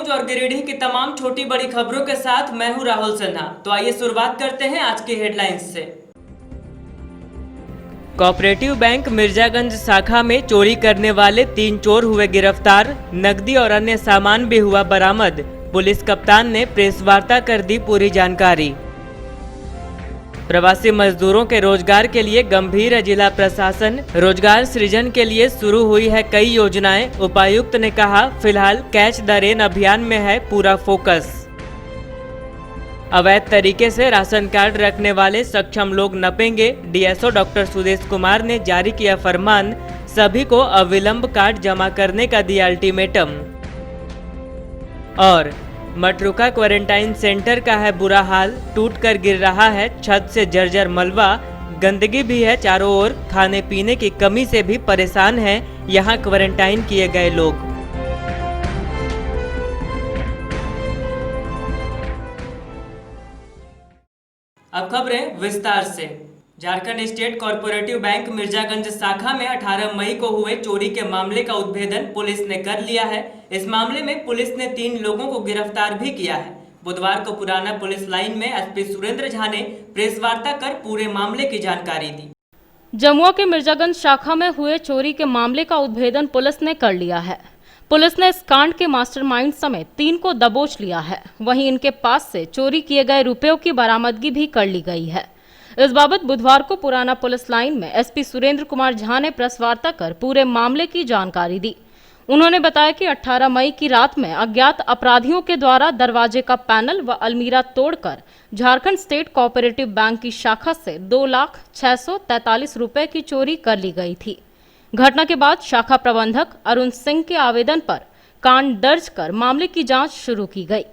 News और गिरिडीह की तमाम छोटी बड़ी खबरों के साथ मैं हूं राहुल सिन्हा। तो आइए शुरुआत करते हैं आज की हेडलाइंस से। कोऑपरेटिव बैंक मिर्जागंज शाखा में चोरी करने वाले 3 चोर हुए गिरफ्तार। नकदी और अन्य सामान भी हुआ बरामद। पुलिस कप्तान ने प्रेस वार्ता कर दी पूरी जानकारी। प्रवासी मजदूरों के रोजगार के लिए गंभीर है जिला प्रशासन। रोजगार सृजन के लिए शुरू हुई है कई योजनाएं। उपायुक्त ने कहा फिलहाल कैच द रेन अभियान में है पूरा फोकस। अवैध तरीके से राशन कार्ड रखने वाले सक्षम लोग नपेंगे। डीएसओ डॉक्टर सुदेश कुमार ने जारी किया फरमान। सभी को अविलंब कार्ड जमा करने का दिया अल्टीमेटम। और मटरूका क्वारंटाइन सेंटर का है बुरा हाल। टूटकर गिर रहा है छत से जर्जर मलबा। गंदगी भी है चारों ओर। खाने पीने की कमी से भी परेशान हैं यहां क्वारंटाइन किए गए लोग। अब खबरें विस्तार से। Jharkhand state cooperative bank Mirzaganj शाखा में 18 मई को हुए चोरी के मामले का उद्भेदन पुलिस ने कर लिया है। इस मामले में पुलिस ने 3 लोगों को गिरफ्तार भी किया है। बुधवार को पुराना पुलिस लाइन में एसपी सुरेंद्र झा ने प्रेस वार्ता कर पूरे मामले की जानकारी दी। जमुआ के मिर्जागंज शाखा में हुए चोरी के मामले का उद्भेदन पुलिस ने कर लिया है। पुलिस ने इस कांड के मास्टरमाइंड समेत 3 को दबोच लिया है। वहीं इनके पास से चोरी किए गए रुपयों की बरामदगी भी कर ली गई है। इस बाबत बुधवार को पुराना पुलिस लाइन में एसपी सुरेंद्र कुमार झा ने प्रेस वार्ता कर पूरे मामले की जानकारी दी। उन्होंने बताया कि 18 मई की रात में अज्ञात अपराधियों के द्वारा दरवाजे का पैनल व अलमीरा तोड़कर झारखंड स्टेट कोऑपरेटिव बैंक की शाखा से 2,643,043 रुपए की चोरी कर ली गई थी। घटना के बाद शाखा प्रबंधक अरुण सिंह के आवेदन पर कांड दर्ज कर मामले की जांच शुरू की गई।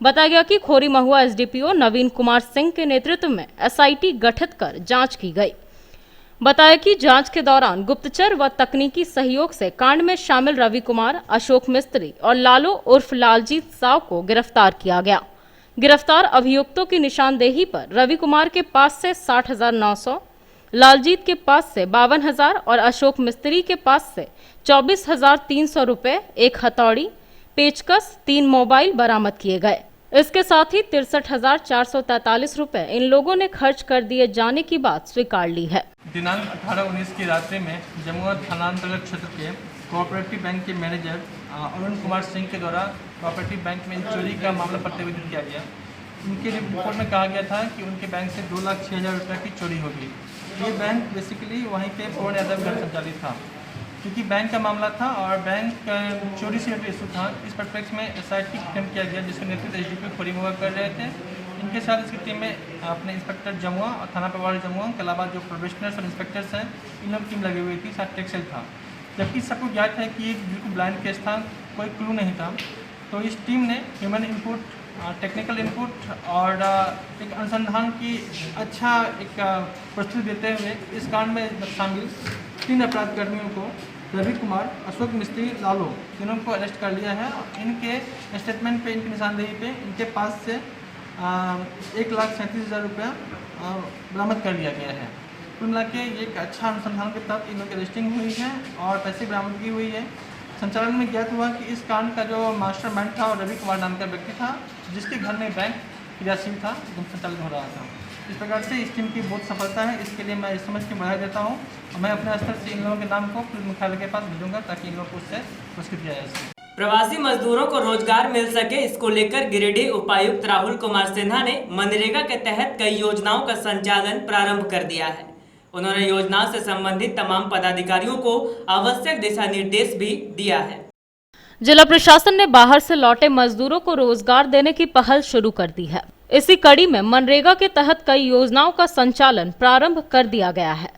बताया गया कि खोरी महुआ एसडीपीओ नवीन कुमार सिंह के नेतृत्व में एसआईटी गठित कर जांच की गई। बताया कि जांच के दौरान गुप्तचर व तकनीकी सहयोग से कांड में शामिल रवि कुमार, अशोक मिस्त्री और लालो उर्फ लालजीत साव को गिरफ्तार किया गया। गिरफ्तार अभियुक्तों की निशानदेही पर रवि कुमार के पास से 60,900, लालजीत के पास से 52,000 और अशोक मिस्त्री के पास से 24,300 रुपए, एक हथौड़ी, पेचकस, 3 मोबाइल बरामद किए गए। इसके साथ ही 63,443 रुपए इन लोगों ने खर्च कर दिए जाने की बात स्वीकार ली है। दिनांक 18-19 की रात्रि में जमुआ थानांतर्गत क्षेत्र के कोऑपरेटिव बैंक के मैनेजर अरुण कुमार सिंह के द्वारा कोऑपरेटिव बैंक में चोरी का मामला प्रतिवेदित किया गया। उनके रिपोर्ट में कहा गया था कि उनके बैंक से 2,06,000 रुपये की चोरी होगी। ये बैंक बेसिकली वहीं पे पवन यादव घर संचालित था। क्योंकि बैंक का मामला था और बैंक चोरी से इशू था, इस परिप्रेक्ष्य में एसआईटी गठन किया गया जिसका नेतृत्व एसडीपीओ खोरी महुआ कर रहे थे। इनके साथ इसकी टीम में अपने इंस्पेक्टर जमुआ और थाना प्रभारी जमुआ के अलावा जो प्रोबेशनर्स और इंस्पेक्टर्स हैं इन लोग टीम लगी हुई थी, साथ टेक्सेल था। जबकि सबको ज्ञात है कि एक बिल्कुल ब्लाइंड केस था, कोई क्लू नहीं था। तो इस टीम ने ह्यूमन इनपुट, टेक्निकल इनपुट और एक अनुसंधान की अच्छा एक प्रस्तुति देते हुए इस कांड में शामिल 3 अपराध कर्मियों को रवि कुमार, अशोक मिस्त्री, लालो तीनों को अरेस्ट कर लिया है। इनके स्टेटमेंट पे, इनकी निशानदेही पे इनके पास से 1,37,000 रुपया बरामद कर लिया गया है। कुल मिला के एक अच्छा अनुसंधान के तहत इन लोगों की अरेस्टिंग हुई है और पैसे बरामदगी हुई है। संचालन में ज्ञात हुआ कि इस कांड का जो मास्टरमाइंड था और रवि कुमार नाम का व्यक्ति था जिसके घर में बैंक क्रियाशील था, एकदम संचालित हो रहा था। इस प्रकार से इस टीम की बहुत सफलता है। इसके लिए मैं इस समझ के बधाई देता हूँ और मैं अपने स्तर से इन लोगों के नाम को पुलिस मुख्यालय के पास भेजूंगा ताकि इन लोगों को उससे पुरस्कृत किया जा सके। प्रवासी मजदूरों को रोजगार मिल सके, इसको लेकर गिरिडीह उपायुक्त राहुल कुमार सिन्हा ने मनरेगा के तहत कई योजनाओं का संचालन प्रारंभ कर दिया है। उन्होंने योजनाओं से संबंधित तमाम पदाधिकारियों को आवश्यक दिशा निर्देश भी दिया है। जिला प्रशासन ने बाहर से लौटे मजदूरों को रोजगार देने की पहल शुरू कर दी है। इसी कड़ी में मनरेगा के तहत कई योजनाओं का संचालन प्रारंभ कर दिया गया है।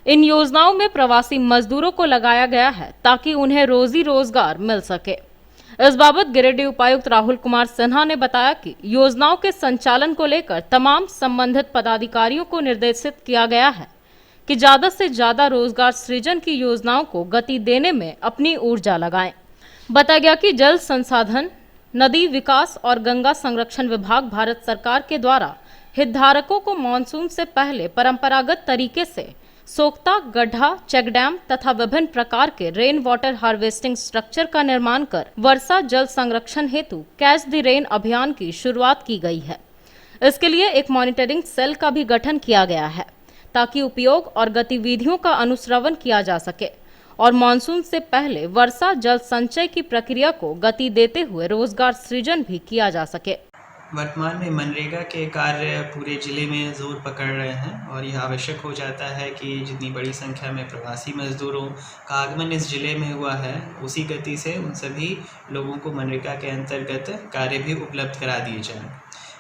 इन योजनाओं में प्रवासी मजदूरों को लगाया गया है ताकि उन्हें रोजी रोजगार मिल सके। इस बाबत गिरिडीह उपायुक्त राहुल कुमार सिन्हा ने बताया कि योजनाओं के संचालन को लेकर तमाम संबंधित पदाधिकारियों को निर्देशित किया गया है कि ज्यादा से ज्यादा रोजगार सृजन की योजनाओं को गति देने में अपनी ऊर्जा लगाएं। बताया गया कि जल संसाधन, नदी विकास और गंगा संरक्षण विभाग भारत सरकार के द्वारा हितधारकों को मानसून से पहले परंपरागत तरीके से सोख्ता, गड्ढा, चेक डैम तथा विभिन्न प्रकार के रेन वाटर हार्वेस्टिंग स्ट्रक्चर का निर्माण कर वर्षा जल संरक्षण हेतु कैच द रेन अभियान की शुरुआत की गई है। इसके लिए एक मॉनिटरिंग सेल का भी गठन किया गया है ताकि उपयोग और गतिविधियों का अनुश्रवण किया जा सके और मानसून से पहले वर्षा जल संचय की प्रक्रिया को गति देते हुए रोजगार सृजन भी किया जा सके। वर्तमान में मनरेगा के कार्य पूरे ज़िले में ज़ोर पकड़ रहे हैं और यह आवश्यक हो जाता है कि जितनी बड़ी संख्या में प्रवासी मजदूरों का आगमन इस ज़िले में हुआ है, उसी गति से उन सभी लोगों को मनरेगा के अंतर्गत कार्य भी उपलब्ध करा दिए जाएं।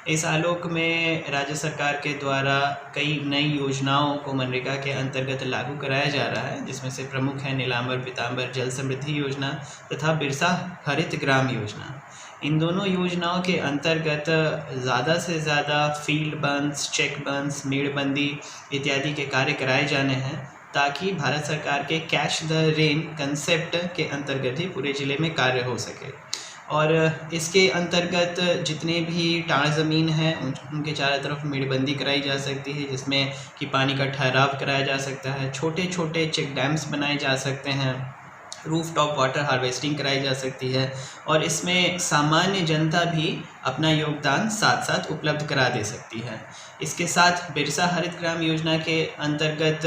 इस आलोक में राज्य सरकार के द्वारा कई नई योजनाओं को मनरेगा के अंतर्गत लागू कराया जा रहा है, जिसमें से प्रमुख है नीलांबर पीतांबर जल समृद्धि योजना तथा बिरसा हरित ग्राम योजना। इन दोनों योजनाओं के अंतर्गत ज़्यादा से ज़्यादा फील्ड बंस, चेक बंस, मेड़बंदी इत्यादि के कार्य कराए जाने हैं ताकि भारत सरकार के कैच द रेन कंसेप्ट के अंतर्गत ही पूरे ज़िले में कार्य हो सके। और इसके अंतर्गत जितने भी टाड़ ज़मीन हैं उनके चारों तरफ मेड़बंदी कराई जा सकती है, जिसमें कि पानी का ठहराव कराया जा सकता है, छोटे छोटे चेक डैम्स बनाए जा सकते हैं, रूफ टॉप वाटर हार्वेस्टिंग कराई जा सकती है और इसमें सामान्य जनता भी अपना योगदान साथ साथ उपलब्ध करा दे सकती है। इसके साथ बिरसा हरित ग्राम योजना के अंतर्गत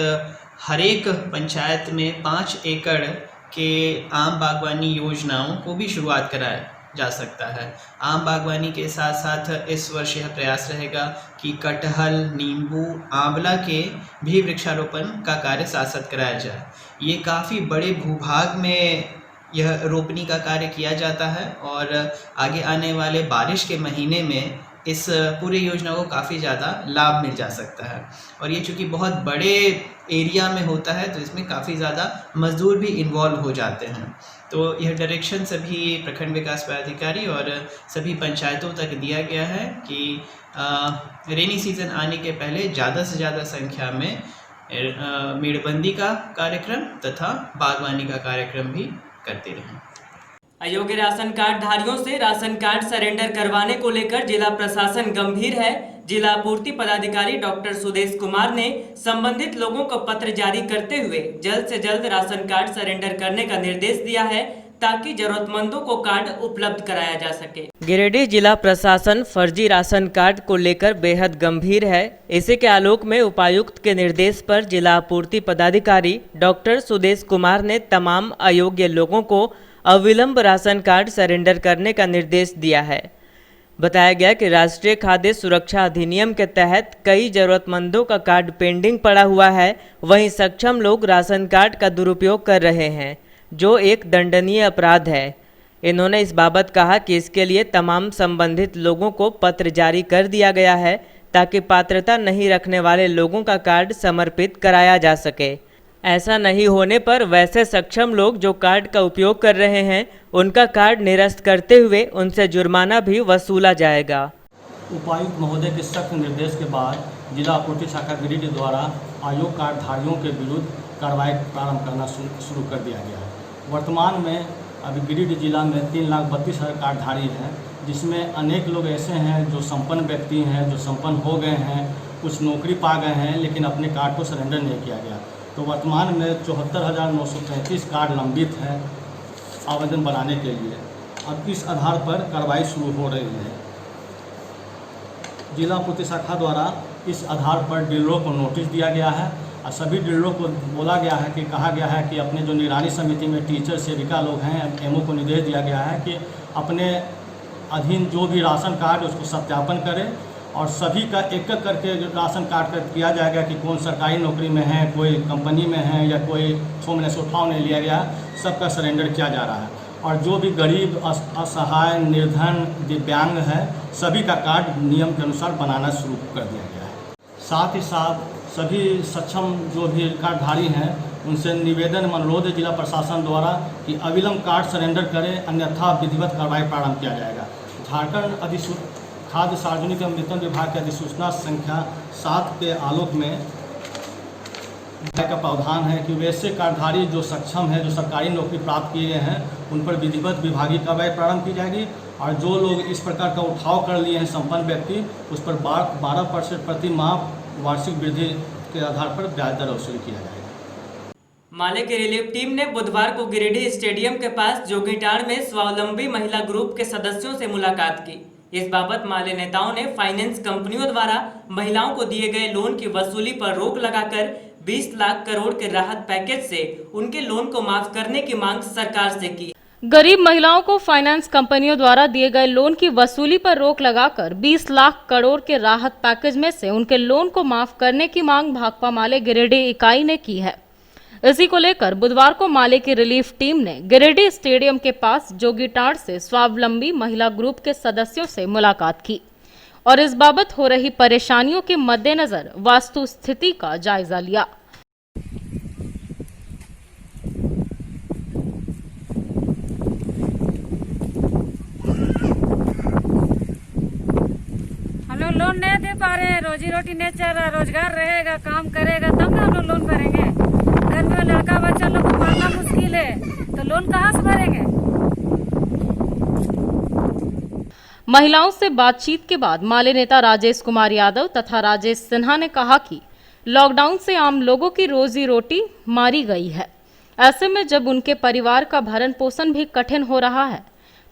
हर एक पंचायत में 5 एकड़ के आम बागवानी योजनाओं को भी शुरुआत कराया जा सकता है। आम बागवानी के साथ साथ इस वर्ष यह प्रयास रहेगा कि कटहल, नींबू, आंवला के भी वृक्षारोपण का कार्य साथ साथ कराया जाए। ये काफ़ी बड़े भूभाग में यह रोपनी का कार्य किया जाता है और आगे आने वाले बारिश के महीने में इस पूरी योजना को काफ़ी ज़्यादा लाभ मिल जा सकता है। और ये चूँकि बहुत बड़े एरिया में होता है तो इसमें काफ़ी ज़्यादा मजदूर भी इन्वॉल्व हो जाते हैं। तो यह डायरेक्शन सभी प्रखंड विकास पदाधिकारी और सभी पंचायतों तक दिया गया है कि रेनी सीज़न आने के पहले ज़्यादा से ज़्यादा संख्या में मेड़बंदी का कार्यक्रम तथा बागवानी का कार्यक्रम भी करते रहें। अयोग्य राशन कार्ड धारियों से राशन कार्ड सरेंडर करवाने को लेकर जिला प्रशासन गंभीर है। जिला आपूर्ति पदाधिकारी डॉक्टर सुदेश कुमार ने संबंधित लोगों को पत्र जारी करते हुए जल्द से जल्द राशन कार्ड सरेंडर करने का निर्देश दिया है ताकि जरूरतमंदों को कार्ड उपलब्ध कराया जा सके। गिरिडीह जिला प्रशासन फर्जी राशन कार्ड को लेकर बेहद गंभीर है। इसी के आलोक में उपायुक्त के निर्देश पर जिला आपूर्ति पदाधिकारी डॉक्टर सुदेश कुमार ने तमाम अयोग्य लोगों को अविलंब राशन कार्ड सरेंडर करने का निर्देश दिया है। बताया गया कि राष्ट्रीय खाद्य सुरक्षा अधिनियम के तहत कई जरूरतमंदों का कार्ड पेंडिंग पड़ा हुआ है, वहीं सक्षम लोग राशन कार्ड का दुरुपयोग कर रहे हैं, जो एक दंडनीय अपराध है। इन्होंने इस बाबत कहा कि इसके लिए तमाम संबंधित लोगों को पत्र जारी कर दिया गया है ताकि पात्रता नहीं रखने वाले लोगों का कार्ड समर्पित कराया जा सके। ऐसा नहीं होने पर वैसे सक्षम लोग जो कार्ड का उपयोग कर रहे हैं उनका कार्ड निरस्त करते हुए उनसे जुर्माना भी वसूला जाएगा। उपायुक्त महोदय के सख्त निर्देश के बाद जिला आपूर्ति शाखा गिरिडीह द्वारा अयोग्य कार्ड धारियों के विरुद्ध कार्रवाई प्रारंभ करना शुरू कर दिया गया है। वर्तमान में अभी गिरिडीह जिला में 3,32,000 कार्डधारी हैं, जिसमें अनेक लोग ऐसे हैं जो संपन्न व्यक्ति हैं, जो संपन्न हो गए हैं, कुछ नौकरी पा गए हैं, लेकिन अपने कार्ड को सरेंडर नहीं किया गया। तो वर्तमान में 74,935 कार्ड लंबित हैं आवेदन बनाने के लिए। अब इस आधार पर कार्रवाई शुरू हो रही है। जिला आपूर्ति शाखा द्वारा इस आधार पर डीलरों को नोटिस दिया गया है और सभी डीलरों को बोला गया है कि कहा गया है कि अपने जो निगरानी समिति में टीचर सेविका लोग हैं, एमओ को निर्देश दिया गया है कि अपने अधीन जो भी राशन कार्ड उसको सत्यापन करें और सभी का एक एक करके राशन कार्ड का किया जाएगा कि कौन सरकारी नौकरी में है, कोई कंपनी में है या कोई 6 महीने से उठाव नहीं लिया गया, सबका सरेंडर किया जा रहा है। और जो भी गरीब, असहाय, निर्धन, दिव्यांग है, सभी का कार्ड नियम के अनुसार बनाना शुरू कर दिया गया है। साथ ही साथ सभी सक्षम जो भी कार्डधारी हैं उनसे निवेदन अनुरोध है जिला प्रशासन द्वारा कि अविलंब कार्ड सरेंडर करें, अन्यथा विधिवत कार्रवाई प्रारंभ किया जाएगा। झारखंड खाद्य सार्वजनिक एवं वितरण विभाग की अधिसूचना संख्या 7 के आलोक में का प्रावधान है कि वैसे कार्डधारी जो सक्षम है, जो सरकारी नौकरी प्राप्त किए हैं, उन पर विधिवत विभागीय कार्रवाई प्रारंभ की जाएगी और जो लोग इस प्रकार का उठाव कर लिए हैं संपन्न व्यक्ति, उस पर 12% प्रति माह वार्षिक वृद्धि उसके आधार पर ब्याज दर वसूल किया जाएगा। माले की रिलीफ टीम ने बुधवार को गिरिडीह स्टेडियम के पास जोगीटाड़ में स्वावलंबी महिला ग्रुप के सदस्यों से मुलाकात की। इस बाबत माले नेताओं ने फाइनेंस कंपनियों द्वारा महिलाओं को दिए गए लोन की वसूली पर रोक लगाकर 20 लाख करोड़ के राहत पैकेज से उनके लोन को माफ करने की मांग सरकार से की। गरीब महिलाओं को फाइनेंस कंपनियों द्वारा दिए गए लोन की वसूली पर रोक लगाकर 20 लाख करोड़ के राहत पैकेज में से उनके लोन को माफ करने की मांग भाकपा माले गिरिडीह इकाई ने की है। इसी को लेकर बुधवार को माले की रिलीफ टीम ने गिरिडीह स्टेडियम के पास जोगीटाड़ से स्वावलंबी महिला ग्रुप के सदस्यों से मुलाकात की और इस बाबत हो रही परेशानियों के मद्देनजर वास्तु स्थिति का जायजा लिया। हम लोग लोन नहीं दे पा रहे हैं, रोजी रोटी नहीं चल रहा, रोजगार रहेगा, काम करेगा तब ना हम लोग लोन भरेंगे। घर में लड़का बच्चा लोग को पढ़ना मुश्किल है तो लोन कहाँ से भरेंगे। महिलाओं से बातचीत के बाद माले नेता राजेश कुमार यादव तथा राजेश सिन्हा ने कहा कि लॉकडाउन से आम लोगों की रोजी रोटी मारी गई है। ऐसे में जब उनके परिवार का भरण पोषण भी कठिन हो रहा है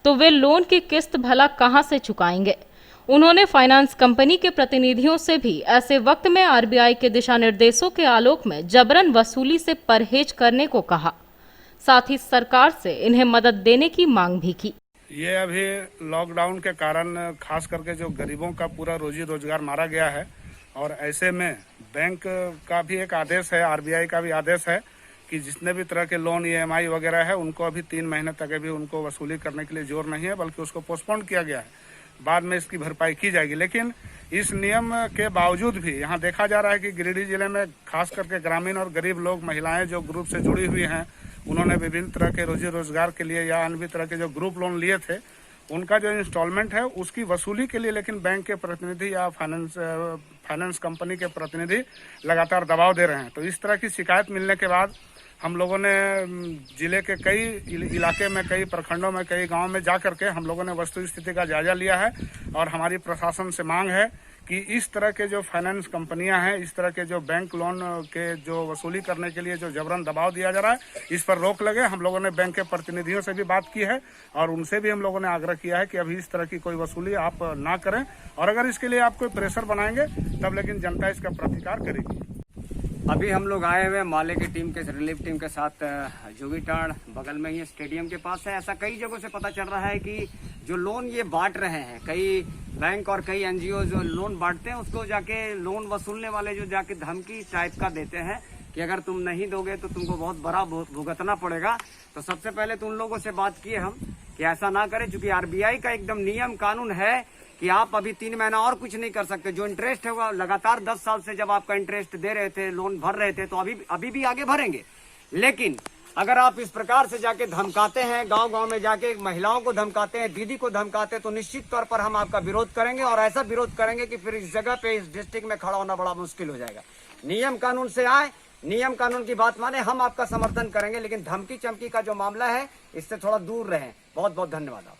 तो वे लोन की किस्त भला कहां से चुकाएंगे। उन्होंने फाइनेंस कंपनी के प्रतिनिधियों से भी ऐसे वक्त में आरबीआई के दिशा निर्देशों के आलोक में जबरन वसूली से परहेज करने को कहा। साथ ही सरकार से इन्हें मदद देने की मांग भी की। ये अभी लॉकडाउन के कारण खास करके जो गरीबों का पूरा रोजी रोजगार मारा गया है और ऐसे में बैंक का भी एक आदेश है, आरबीआई का भी आदेश है कि जितने भी तरह के लोन ईएमआई वगैरह है उनको अभी 3 महीने तक अभी उनको वसूली करने के लिए जोर नहीं है, बल्कि उसको पोस्टपोन किया गया है। बाद में इसकी भरपाई की जाएगी। लेकिन इस नियम के बावजूद भी यहाँ देखा जा रहा है कि गिरिडीह जिले में खास करके ग्रामीण और गरीब लोग, महिलाएं जो ग्रुप से जुड़ी हुई हैं, उन्होंने विभिन्न तरह के रोजी रोजगार के लिए या अन्य तरह के जो ग्रुप लोन लिए थे, उनका जो इंस्टॉलमेंट है उसकी वसूली के लिए लेकिन बैंक के प्रतिनिधि या फाइनेंस कंपनी के प्रतिनिधि लगातार दबाव दे रहे हैं। तो इस तरह की शिकायत मिलने के बाद हम लोगों ने जिले के कई इलाके में, कई प्रखंडों में, कई गांव में जा करके हम लोगों ने वस्तु स्थिति का जायजा लिया है और हमारी प्रशासन से मांग है कि इस तरह के जो फाइनेंस कंपनियां हैं, इस तरह के जो बैंक लोन के जो वसूली करने के लिए जो जबरन दबाव दिया जा रहा है, इस पर रोक लगे। हम लोगों ने बैंक के प्रतिनिधियों से भी बात की है और उनसे भी हम लोगों ने आग्रह किया है कि अभी इस तरह की कोई वसूली आप ना करें और अगर इसके लिए आप कोई प्रेशर बनाएंगे तब लेकिन जनता इसका प्रतिकार करेगी। अभी हम लोग आए हुए माले की टीम के रिलीफ टीम के साथ जोगीटाड़ बगल में ही स्टेडियम के पास है। ऐसा कई जगहों से पता चल रहा है कि जो लोन ये बांट रहे हैं, कई बैंक और कई एनजीओ जो लोन बांटते हैं उसको जाके लोन वसूलने वाले जो जाके धमकी टाइप का देते हैं कि अगर तुम नहीं दोगे तो तुमको बहुत बड़ा भुगतना पड़ेगा। तो सबसे पहले तो उन लोगों से बात किए हम कि ऐसा ना करें, क्योंकि आरबीआई का एकदम नियम कानून है कि आप अभी 3 महीना और कुछ नहीं कर सकते। जो इंटरेस्ट है वो लगातार 10 साल से जब आपका इंटरेस्ट दे रहे थे, लोन भर रहे थे, तो अभी भी आगे भरेंगे। लेकिन अगर आप इस प्रकार से जाके धमकाते हैं, गांव-गांव में जाके महिलाओं को धमकाते हैं, दीदी को धमकाते हैं, तो निश्चित तौर पर हम आपका विरोध करेंगे और ऐसा विरोध करेंगे कि फिर इस जगह पे, इस डिस्ट्रिक्ट में खड़ा होना बड़ा मुश्किल हो जाएगा। नियम कानून से आए, नियम कानून की बात माने, हम आपका समर्थन करेंगे, लेकिन धमकी चमकी का जो मामला है इससे थोड़ा दूर रहें। बहुत बहुत धन्यवाद आप।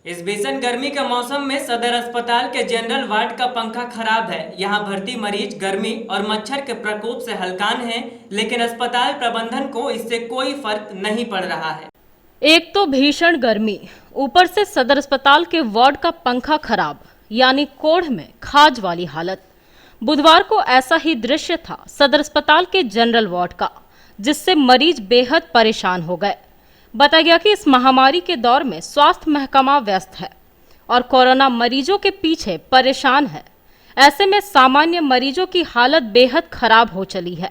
इस भीषण गर्मी के मौसम में सदर अस्पताल के जनरल वार्ड का पंखा खराब है। यहां भर्ती मरीज गर्मी और मच्छर के प्रकोप से हलकान हैं, लेकिन अस्पताल प्रबंधन को इससे कोई फर्क नहीं पड़ रहा है। एक तो भीषण गर्मी, ऊपर से सदर अस्पताल के वार्ड का पंखा खराब, यानी कोढ़ में खाज वाली हालत। बुधवार को ऐसा ही दृश्य था सदर अस्पताल के जनरल वार्ड का, जिससे मरीज बेहद परेशान हो गए। बताया गया कि इस महामारी के दौर में स्वास्थ्य महकमा व्यस्त है और कोरोना मरीजों के पीछे परेशान है। ऐसे में सामान्य मरीजों की हालत बेहद खराब हो चली है।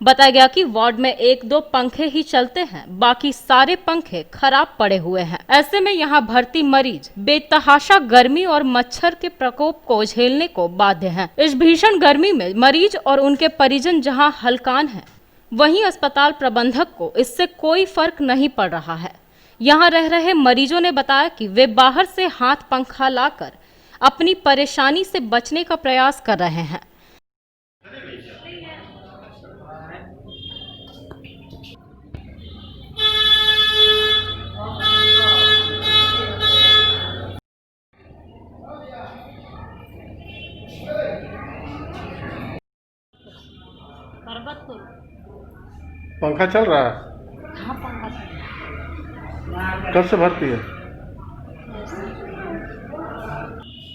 बताया गया कि वार्ड में 1-2 पंखे ही चलते हैं, बाकी सारे पंखे खराब पड़े हुए हैं। ऐसे में यहाँ भर्ती मरीज बेतहाशा गर्मी और मच्छर के प्रकोप को झेलने को बाध्य हैं। इस भीषण गर्मी में मरीज और उनके परिजन जहाँ हलकान हैं, वहीं अस्पताल प्रबंधक को इससे कोई फर्क नहीं पड़ रहा है। यहाँ रह रहे मरीजों ने बताया कि वे बाहर से हाथ पंखा लाकर अपनी परेशानी से बचने का प्रयास कर रहे हैं। पंखा चल रहा है? हाँ पंखा चल कब से भर्ती है?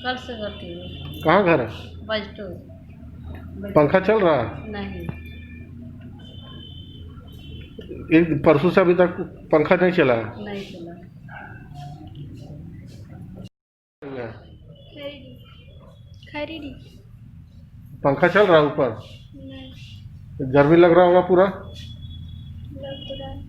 कल से करती हूँ। कहाँ घर है? बजटो पंखा चल रहा है? नहीं, एक परसों से अभी तक पंखा नहीं चला है? नहीं चला। खरीदी पंखा चल रहा है ऊपर? नहीं गर्मी लग रहा होगा पूरा? लग रहा है।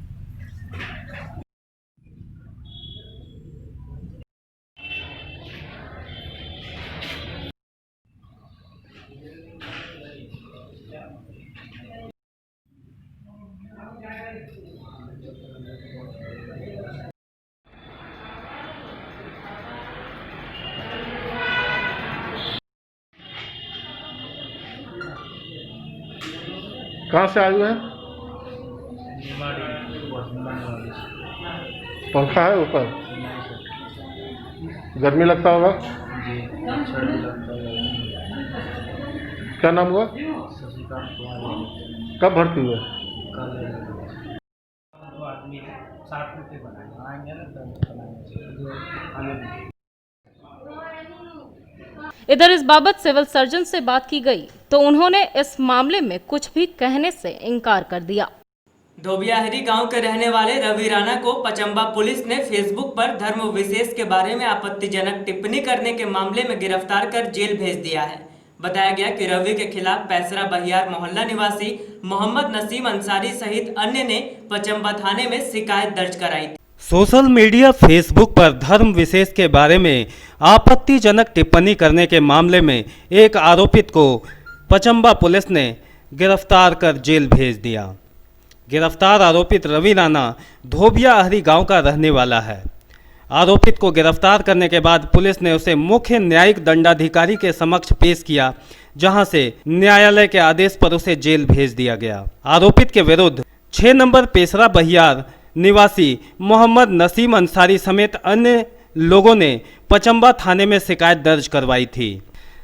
कहाँ से आए हुए हैं? पंखा है ऊपर? गर्मी लगता होगा? क्या नाम हुआ? कब भर्ती हुए? इधर इस बाबत सिविल सर्जन से बात की गई तो उन्होंने इस मामले में कुछ भी कहने से इनकार कर दिया। धोबियाहरी गांव के रहने वाले रवि राणा को पचंबा पुलिस ने फेसबुक पर धर्म विशेष के बारे में आपत्तिजनक टिप्पणी करने के मामले में गिरफ्तार कर जेल भेज दिया है। बताया गया कि रवि के खिलाफ पैसरा बहियार मोहल्ला निवासी मोहम्मद नसीम अंसारी सहित अन्य ने पचंबा थाने में शिकायत दर्ज कराई थी। सोशल मीडिया फेसबुक पर धर्म विशेष के बारे में आपत्तिजनक टिप्पणी करने के मामले में एक आरोपित को पचंबा पुलिस ने गिरफ्तार कर जेल भेज दिया। गिरफ्तार आरोपित रवि राणा धोबियाहरी गांव का रहने वाला है। आरोपित को गिरफ्तार करने के बाद पुलिस ने उसे मुख्य न्यायिक दंडाधिकारी के समक्ष पेश किया, जहां से न्यायालय के आदेश पर उसे जेल भेज दिया गया। आरोपित के विरुद्ध 6 नंबर पेसरा बहियार निवासी मोहम्मद नसीम अंसारी समेत अन्य लोगों ने पचंबा थाने में शिकायत दर्ज करवाई थी।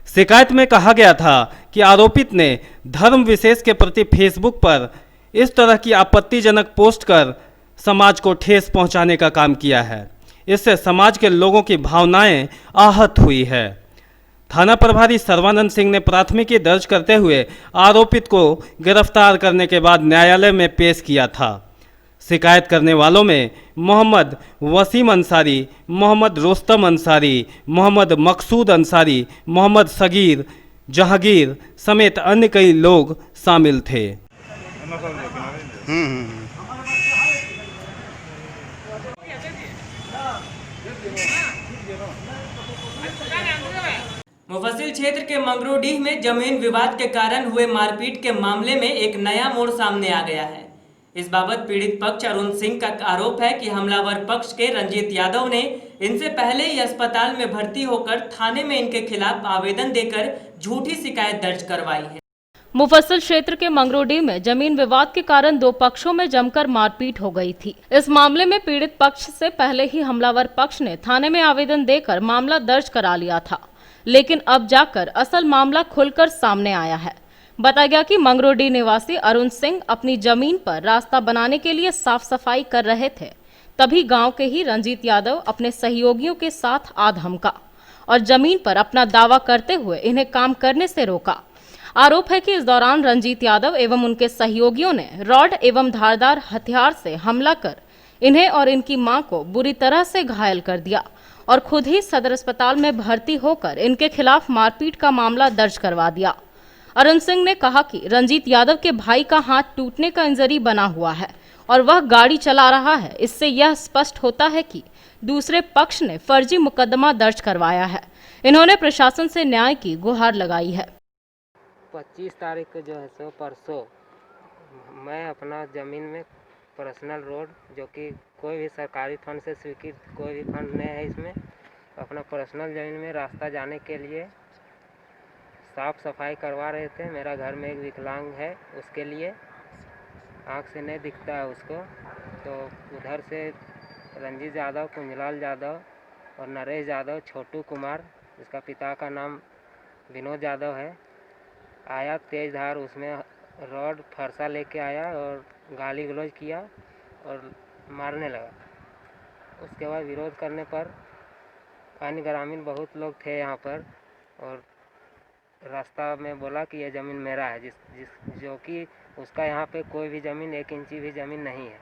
शिकायत में कहा गया था कि आरोपित ने धर्म विशेष के प्रति फेसबुक पर इस तरह की आपत्तिजनक पोस्ट कर समाज को ठेस पहुंचाने का काम किया है। इससे समाज के लोगों की भावनाएं आहत हुई है। थाना प्रभारी सर्वानंद सिंह ने प्राथमिकी दर्ज करते हुए आरोपित को गिरफ्तार करने के बाद न्यायालय में पेश किया था। शिकायत करने वालों में मोहम्मद वसीम अंसारी, मोहम्मद रोस्तम अंसारी, मोहम्मद मकसूद अंसारी, मोहम्मद सगीर, जहांगीर समेत अन्य कई लोग शामिल थे। मुफस्सिल क्षेत्र के मंगरूडीह में जमीन विवाद के कारण हुए मारपीट के मामले में एक नया मोड़ सामने आ गया है। इस बाबत पीड़ित पक्ष अरुण सिंह का आरोप है कि हमलावर पक्ष के रंजीत यादव ने इनसे पहले ही अस्पताल में भर्ती होकर थाने में इनके खिलाफ आवेदन देकर झूठी शिकायत दर्ज करवाई है। मुफस्सिल क्षेत्र के मंगरूडीह में जमीन विवाद के कारण दो पक्षों में जमकर मारपीट हो गई थी। इस मामले में पीड़ित पक्ष से पहले ही हमलावर पक्ष ने थाने में आवेदन देकर मामला दर्ज करा लिया था, लेकिन अब जाकर असल मामला खुलकर सामने आया है। बताया गया कि मंगरूडीह निवासी अरुण सिंह अपनी जमीन पर रास्ता बनाने के लिए साफ सफाई कर रहे थे, तभी गांव के ही रंजीत यादव अपने सहयोगियों के साथ आ धमका और जमीन पर अपना दावा करते हुए इन्हें काम करने से रोका। आरोप है कि इस दौरान रंजीत यादव एवं उनके सहयोगियों ने रॉड एवं धारदार हथियार से हमला कर इन्हें और इनकी मां को बुरी तरह से घायल कर दिया और खुद ही सदर अस्पताल में भर्ती होकर इनके खिलाफ मारपीट का मामला दर्ज करवा दिया। अरुण सिंह ने कहा कि रंजीत यादव के भाई का हाथ टूटने का इंजरी बना हुआ है और वह गाड़ी चला रहा है। इससे यह स्पष्ट होता है कि दूसरे पक्ष ने फर्जी मुकदमा दर्ज करवाया है। इन्होंने प्रशासन से न्याय की गुहार लगाई है। 25 तारीख को जो है सो परसों मैं अपना ज़मीन में पर्सनल रोड, जो कि कोई भी सरकारी फंड से स्वीकृत कोई भी फंड नहीं है, इसमें अपना पर्सनल ज़मीन में रास्ता जाने के लिए साफ़ सफाई करवा रहे थे। मेरा घर में एक विकलांग है, उसके लिए आँख से नहीं दिखता है उसको, तो उधर से रंजीत यादव, कुंजलाल यादव और नरेश यादव, छोटू कुमार, इसका पिता का नाम विनोद यादव है, आया तेज धार, उसमें रॉड फरसा लेके आया और गाली गलौज किया और मारने लगा। उसके बाद विरोध करने पर अन्य ग्रामीण बहुत लोग थे यहाँ पर और रास्ता में बोला कि ये ज़मीन मेरा है, जो कि उसका यहाँ पे कोई भी ज़मीन 1 इंची भी ज़मीन नहीं है।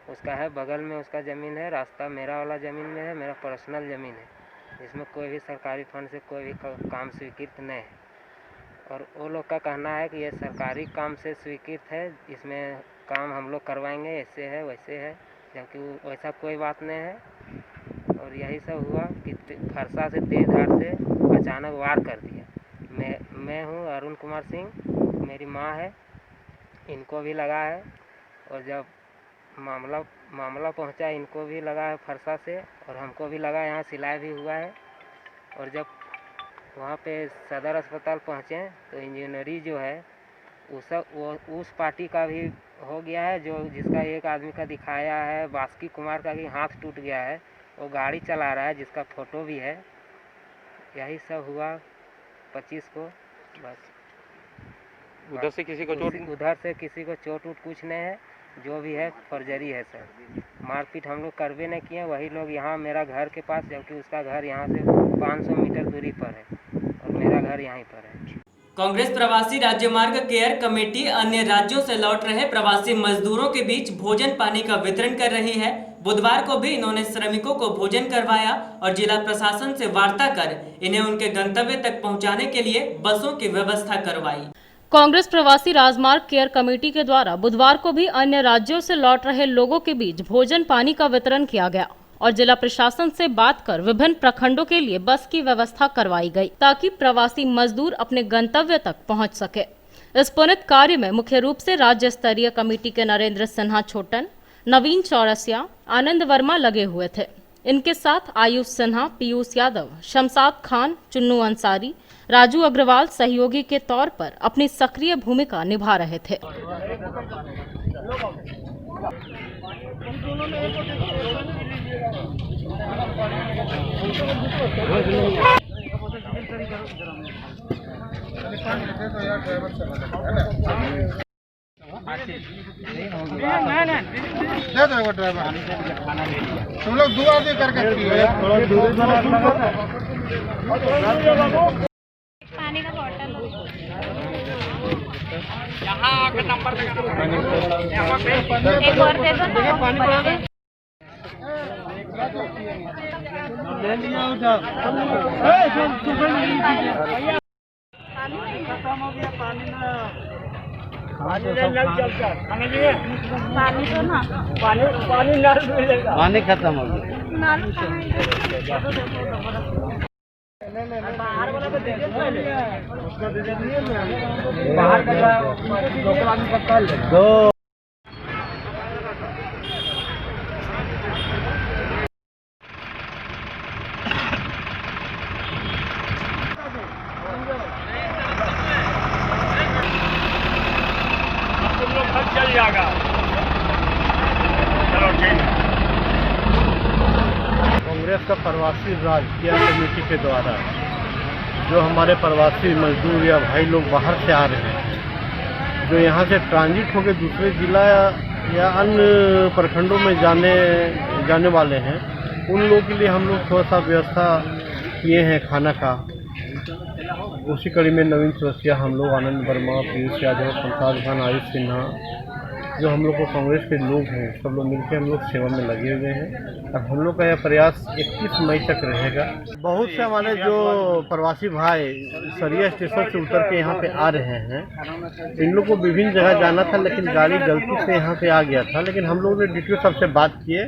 उसका है बगल में उसका ज़मीन है, रास्ता मेरा वाला ज़मीन में है, मेरा पर्सनल ज़मीन है जिसमें कोई भी सरकारी फंड से कोई भी काम स्वीकृत नहीं है। और वो लोग का कहना है कि ये सरकारी काम से स्वीकृत है, इसमें काम हम लोग करवाएंगे, ऐसे है वैसे है, जबकि वैसा कोई बात नहीं है। और यही सब हुआ कि फरसा से तेज धार से अचानक वार कर दिया। मैं हूँ अरुण कुमार सिंह, मेरी माँ है, इनको भी लगा है। और जब मामला पहुँचा इनको भी लगा है फरसा से और हमको भी लगा, यहाँ सिलाई भी हुआ है। और जब वहाँ पे सदर अस्पताल पहुँचे तो इंजीनियरी जो है उस पार्टी का भी हो गया है, जो जिसका एक आदमी का दिखाया है, बास्की कुमार का भी हाथ टूट गया है, वो गाड़ी चला रहा है जिसका फ़ोटो भी है। यही सब हुआ 25 को। बस उधर से किसी को चोट वोट कुछ नहीं है, जो भी है फर्जरी है सर। मारपीट हम लोग करवे नहीं किए, वही लोग यहाँ मेरा घर के पास, जबकि उसका घर यहाँ से 500 मीटर दूरी पर है और मेरा घर यहीं पर है। कांग्रेस प्रवासी राज्य मार्ग केयर कमेटी अन्य राज्यों से लौट रहे प्रवासी मजदूरों के बीच भोजन पानी का वितरण कर रही है। बुधवार को भी इन्होंने श्रमिकों को भोजन करवाया और जिला प्रशासन से वार्ता कर इन्हें उनके गंतव्य तक पहुंचाने के लिए बसों की व्यवस्था करवाई। कांग्रेस प्रवासी राजमार्ग केयर कमेटी के द्वारा बुधवार को भी अन्य राज्यों से लौट रहे लोगों के बीच भोजन पानी का वितरण किया गया और जिला प्रशासन से बात कर विभिन्न प्रखंडों के लिए बस की व्यवस्था करवाई गई ताकि प्रवासी मजदूर अपने गंतव्य तक पहुंच सके। इस पुनीत कार्य में मुख्य रूप से राज्य स्तरीय कमेटी के नरेंद्र सिन्हा छोटन, नवीन चौरसिया, आनंद वर्मा लगे हुए थे। इनके साथ आयुष सिन्हा, पीयूष यादव, शमशाद खान, चुन्नू अंसारी, राजू अग्रवाल सहयोगी के तौर पर अपनी सक्रिय भूमिका निभा रहे थे। तुम लोग दुआ दे करके पानी का बॉटल यहाँ आकर नंबर एक और दे दो ना, पानी तो ना पानी खत्म हो गया। दो चल जाएगा। चलो ठीक है। कांग्रेस का प्रवासी राज्य कमेटी के द्वारा जो हमारे प्रवासी मजदूर या भाई लोग बाहर से आ रहे हैं, जो यहाँ से ट्रांजिट होकर दूसरे जिला या अन्य प्रखंडों में जाने वाले हैं, उन लोगों के लिए हम लोग थोड़ा सा व्यवस्था किए हैं खाना का। उसी कड़ी में नवीन चौरसिया, हम लोग आनंद वर्मा, पीयूष यादव, शमशाद खान, आयुष सिन्हा, जो हम लोग को कांग्रेस के लोग हैं, सब लोग मिलकर हम लोग सेवा में लगे हुए हैं। और हम लोग का यह प्रयास 21 मई तक रहेगा। बहुत से हमारे जो प्रवासी भाई सरिया स्टेशन से उतर के यहाँ पे आ रहे हैं, इन लोग को विभिन्न जगह जाना था, लेकिन गाड़ी गलती से यहाँ पे आ गया था। लेकिन हम लोग ने DTO साहब से बात किए,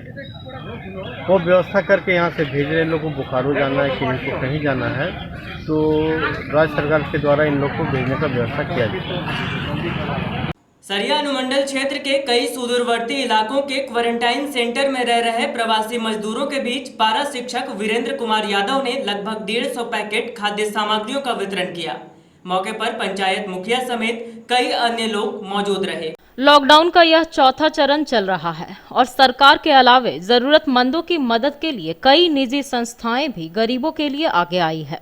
वो व्यवस्था करके यहाँ से भेज रहे। इन लोग को बोकारो जाना है, किसी को कहीं जाना है, तो राज्य सरकार के द्वारा इन लोग को भेजने का व्यवस्था किया जाए। सरिया अनुमंडल क्षेत्र के कई सुदूरवर्ती इलाकों के क्वारंटाइन सेंटर में रह रहे प्रवासी मजदूरों के बीच पारा शिक्षक वीरेंद्र कुमार यादव ने लगभग 150 पैकेट खाद्य सामग्रियों का वितरण किया। मौके पर पंचायत मुखिया समेत कई अन्य लोग मौजूद रहे। लॉकडाउन का यह चौथा चरण चल रहा है और सरकार के अलावे जरूरतमंदों की मदद के लिए कई निजी संस्थाएं भी गरीबों के लिए आगे आई है।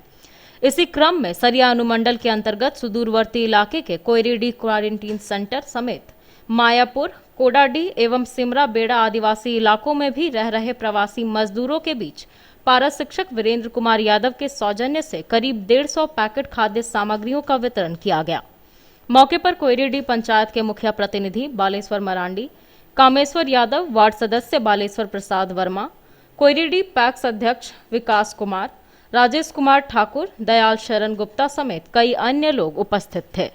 इसी क्रम में सरिया अनुमंडल के अंतर्गत सुदूरवर्ती इलाके के कोयरीडी क्वारंटीन सेंटर समेत मायापुर, कोडाडी एवं सिमरा बेड़ा आदिवासी इलाकों में भी रह रहे प्रवासी मजदूरों के बीच पारा शिक्षक वीरेंद्र कुमार यादव के सौजन्य से करीब 150 पैकेट खाद्य सामग्रियों का वितरण किया गया। मौके पर कोयरीडी पंचायत के मुखिया प्रतिनिधि बालेश्वर मरांडी, कामेश्वर यादव, वार्ड सदस्य बालेश्वर प्रसाद वर्मा, कोयरीडी पैक्स अध्यक्ष विकास कुमार, राजेश कुमार ठाकुर, दयाल शरण गुप्ता समेत कई अन्य लोग उपस्थित थे।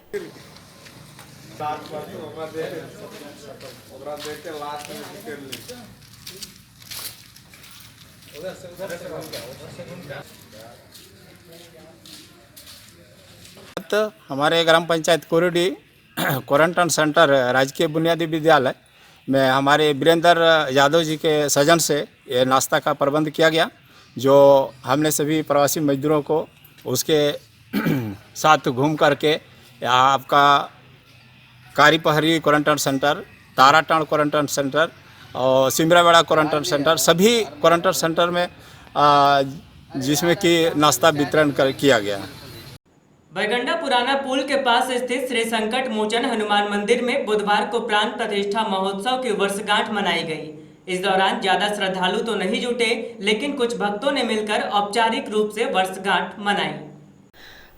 हमारे ग्राम पंचायत कोयरीडी क्वारंटाइन सेंटर राजकीय बुनियादी विद्यालय में हमारे वीरेंद्र यादव जी के सजन से ये नाश्ता का प्रबंध किया गया, जो हमने सभी प्रवासी मजदूरों को उसके साथ घूम करके आपका Karipahari quarantine centre, ताराटाण quarantine centre और सिमरावेड़ा क्वारंटाइन सेंटर, सभी क्वारंटाइन सेंटर में जिसमें कि नाश्ता वितरण किया गया। बैगंडा पुराना पुल के पास स्थित श्री संकट मोचन हनुमान मंदिर में बुधवार को प्राण प्रतिष्ठा महोत्सव की वर्षगांठ मनाई गई। इस दौरान ज्यादा श्रद्धालु तो नहीं जुटे, लेकिन कुछ भक्तों ने मिलकर औपचारिक रूप से वर्षगांठ मनाई।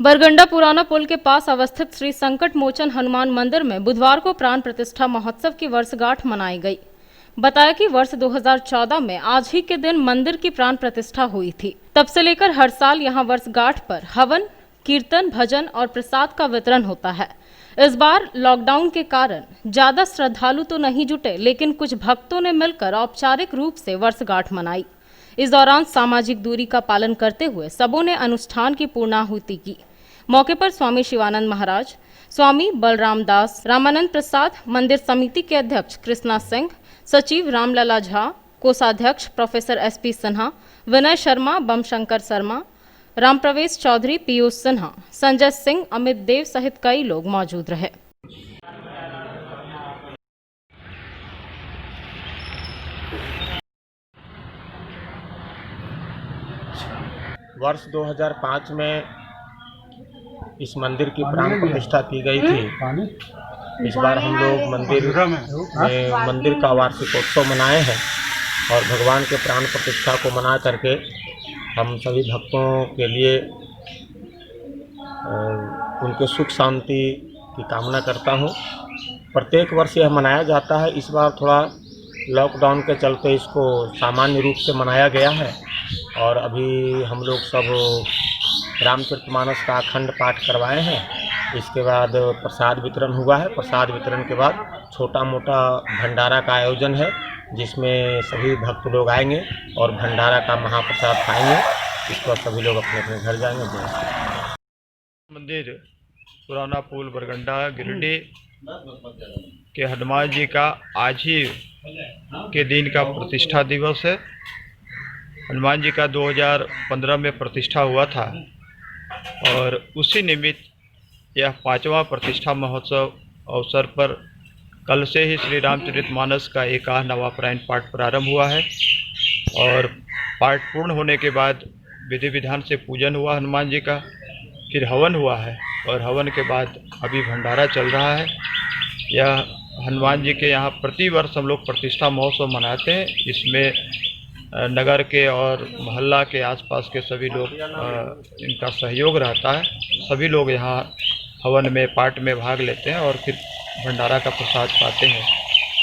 बरगंडा पुराना पुल के पास अवस्थित श्री संकट मोचन हनुमान मंदिर में बुधवार को प्राण प्रतिष्ठा महोत्सव की वर्षगांठ मनाई गई। बताया कि वर्ष 2014 में आज ही के दिन मंदिर की प्राण प्रतिष्ठा हुई थी। तब से लेकर हर साल यहां वर्षगांठ पर हवन, कीर्तन, भजन और प्रसाद का वितरण होता है। इस बार लॉकडाउन के कारण ज्यादा श्रद्धालु तो नहीं जुटे, लेकिन कुछ भक्तों ने मिलकर औपचारिक रूप से वर्षगांठ मनाई। इस दौरान सामाजिक दूरी का पालन करते हुए सबों ने अनुष्ठान की पूर्णाहुति की। मौके पर स्वामी शिवानंद महाराज, स्वामी बलराम दास, रामानंद प्रसाद, मंदिर समिति के अध्यक्ष कृष्णा सिंह, सचिव रामलला झा, कोषाध्यक्ष प्रोफेसर SP सिन्हा, विनय शर्मा, बमशंकर शर्मा, रामप्रवेश चौधरी, पीयूष सिन्हा, संजय सिंह, अमित देव सहित कई लोग मौजूद रहे। वर्ष 2005 में इस मंदिर की प्राण प्रतिष्ठा की गई थी। इस बार हम लोग मंदिर का वार्षिकोत्सव मनाए हैं और भगवान के प्राण प्रतिष्ठा को मना करके हम सभी भक्तों के लिए उनके सुख शांति की कामना करता हूँ। प्रत्येक वर्ष यह मनाया जाता है। इस बार थोड़ा लॉकडाउन के चलते इसको सामान्य रूप से मनाया गया है और अभी हम लोग सब रामचरितमानस का अखंड पाठ करवाए हैं। इसके बाद प्रसाद वितरण हुआ है। प्रसाद वितरण के बाद छोटा मोटा भंडारा का आयोजन है, जिसमें सभी भक्त लोग आएंगे और भंडारा का महाप्रसाद खाएंगे। इस पर सभी लोग अपने अपने घर जाएंगे। मंदिर पुराना पुल बरगंडा गिरिडीह के हनुमान जी का आज ही के दिन का प्रतिष्ठा दिवस है। हनुमान जी का 2015 में प्रतिष्ठा हुआ था और उसी निमित्त यह 5वां प्रतिष्ठा महोत्सव अवसर पर कल से ही श्री रामचरितमानस का 51 नवा पारायण पाठ प्रारंभ हुआ है और पाठ पूर्ण होने के बाद विधि विधान से पूजन हुआ हनुमान जी का, फिर हवन हुआ है और हवन के बाद अभी भंडारा चल रहा है। यह हनुमान जी के यहाँ प्रतिवर्ष हम लोग प्रतिष्ठा महोत्सव मनाते हैं। इसमें नगर के और मोहल्ला के आसपास के सभी लोग इनका सहयोग रहता है। सभी लोग यहाँ हवन में पाठ में भाग लेते हैं और फिर भंडारा का प्रसाद पाते हैं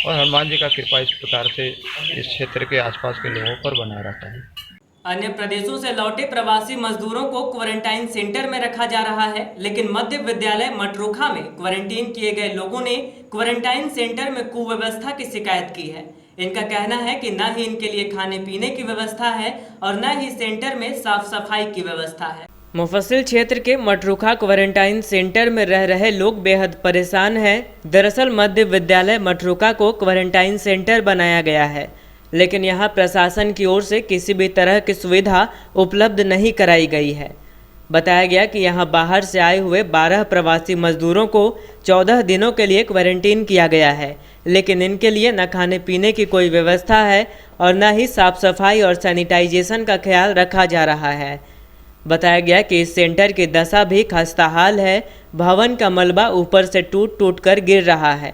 और हनुमान जी का कृपा इस प्रकार से इस क्षेत्र के आसपास के लोगों पर बना रहता है। अन्य प्रदेशों से लौटे प्रवासी मजदूरों को क्वारंटाइन सेंटर में रखा जा रहा है, लेकिन मध्य विद्यालय मटरूखा में क्वारंटीन किए गए लोगों ने क्वारंटाइन सेंटर में कुव्यवस्था की शिकायत की है। इनका कहना है कि न ही इनके लिए खाने पीने की व्यवस्था है और न ही सेंटर में साफ सफाई की व्यवस्था है। मुफस्सिल क्षेत्र के मटरूखा क्वारंटाइन सेंटर में रह रहे लोग बेहद परेशान हैं। दरअसल मध्य विद्यालय मटरूखा को क्वारंटाइन सेंटर बनाया गया है, लेकिन यहाँ प्रशासन की ओर से किसी भी तरह की सुविधा उपलब्ध नहीं कराई गई है। बताया गया कि यहाँ बाहर से आए हुए 12 प्रवासी मजदूरों को 14 दिनों के लिए क्वारंटीन किया गया है, लेकिन इनके लिए न खाने पीने की कोई व्यवस्था है और न ही साफ सफाई और सैनिटाइजेशन का ख्याल रखा जा रहा है। बताया गया कि इस सेंटर की दशा भी खस्ताहाल है। भवन का मलबा ऊपर से टूट टूट कर गिर रहा है।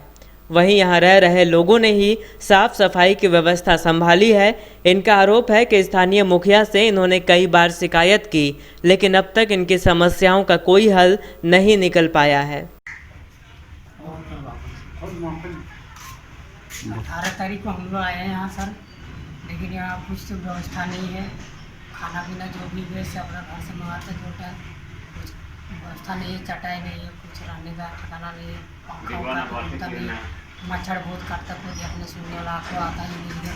वहीं यहां रह रहे लोगों ने ही साफ सफाई की व्यवस्था संभाली है। इनका आरोप है कि स्थानीय मुखिया से इन्होंने कई बार शिकायत की, लेकिन अब तक इनकी समस्याओं का कोई हल नहीं निकल पाया है। 18 तारीख को हम लोग आए हैं यहाँ सर, लेकिन यहाँ कुछ तो व्यवस्था नहीं है। खाना पीना जो भी है सब अपना घर से मंगाते जोटा, कुछ व्यवस्था नहीं है, चटाई नहीं है, कुछ रहने का ठिकाना नहीं है, पंखा नहीं है, मच्छर बहुत काटता, कोई देखने सुनने वाला आपको आता ही नहीं है।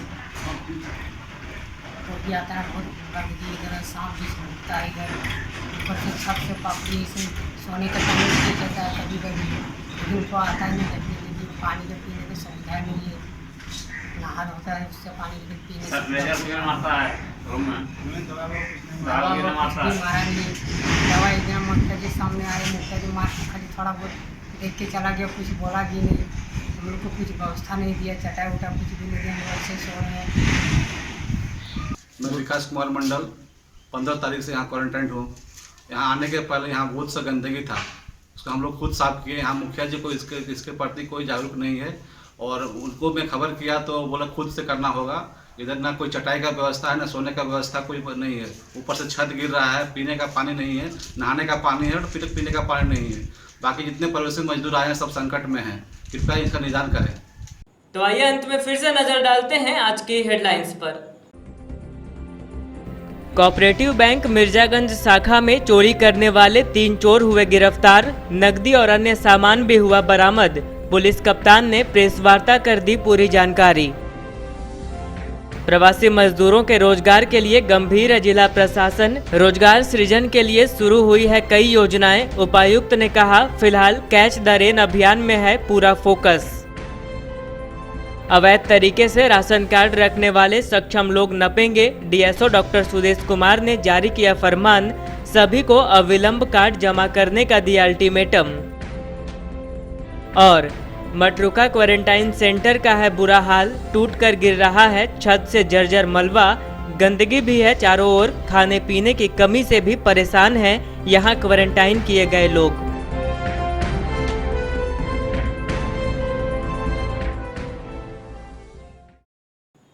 कोई भी आता है बहुत गंदगी, इधर सांप भी घूमता है इधर, ऊपर से छत से पापड़ी से सोने का टाइम नहीं कहता है कभी कभी, लेकिन उनको आता ही नहीं देखने के लिए। पानी के पीने की सुविधा नहीं है, नहा होता है उससे पानी पीने मारा नहीं। दवा इतना मुखिया जी सामने आए, मुखिया जी मार खाली थोड़ा बहुत देख के चला गया, कुछ बोला भी नहीं। हम लोग को कुछ व्यवस्था नहीं दिया, चटाई उटा कुछ भी नहीं दिया, हम ऐसे सो रहे हैं। मैं विकास कुमार मंडल 15 तारीख से यहाँ क्वारंटाइन हूँ। यहाँ आने के पहले यहाँ बहुत सा गंदगी था, उसको हम लोग खुद साफ किए। यहाँ मुखिया जी को इसके प्रति कोई जागरूक नहीं है, और उनको मैं खबर किया तो बोला खुद से करना होगा। इधर ना कोई चटाई का व्यवस्था है, ना सोने का व्यवस्था कोई नहीं है। ऊपर से छत गिर रहा है, पीने का पानी नहीं है, नहाने का पानी है और फिर पीने का पानी नहीं है। बाकी जितने प्रवासी मजदूर आए हैं सब संकट में हैं, कृपया इसका निदान करें। तो आइए अंत में फिर से नजर डालते हैं आज की हेडलाइंस पर। कोऑपरेटिव बैंक मिर्जागंज शाखा में चोरी करने वाले 3 चोर हुए गिरफ्तार, नकदी और अन्य सामान भी हुआ बरामद। पुलिस कप्तान ने प्रेस वार्ता कर दी पूरी जानकारी। प्रवासी मजदूरों के रोजगार के लिए गंभीर है जिला प्रशासन, रोजगार सृजन के लिए शुरू हुई है कई योजनाएं। उपायुक्त ने कहा फिलहाल कैच द रेन अभियान में है पूरा फोकस। अवैध तरीके से राशन कार्ड रखने वाले सक्षम लोग नपेंगे, डीएसओ डॉक्टर सुदेश कुमार ने जारी किया फरमान। सभी को अविलंब कार्ड जमा करने का दिया अल्टीमेटम। और मटरूका क्वारंटाइन सेंटर का है बुरा हाल, टूटकर गिर रहा है छत से जर्जर मलबा, गंदगी भी है चारों ओर, खाने पीने की कमी से भी परेशान हैं यहाँ क्वारंटाइन किए गए लोग।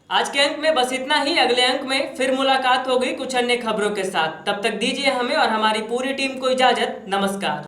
आज के अंक में बस इतना ही। अगले अंक में फिर मुलाकात होगी कुछ अन्य खबरों के साथ। तब तक दीजिए हमें और हमारी पूरी टीम को इजाजत। नमस्कार।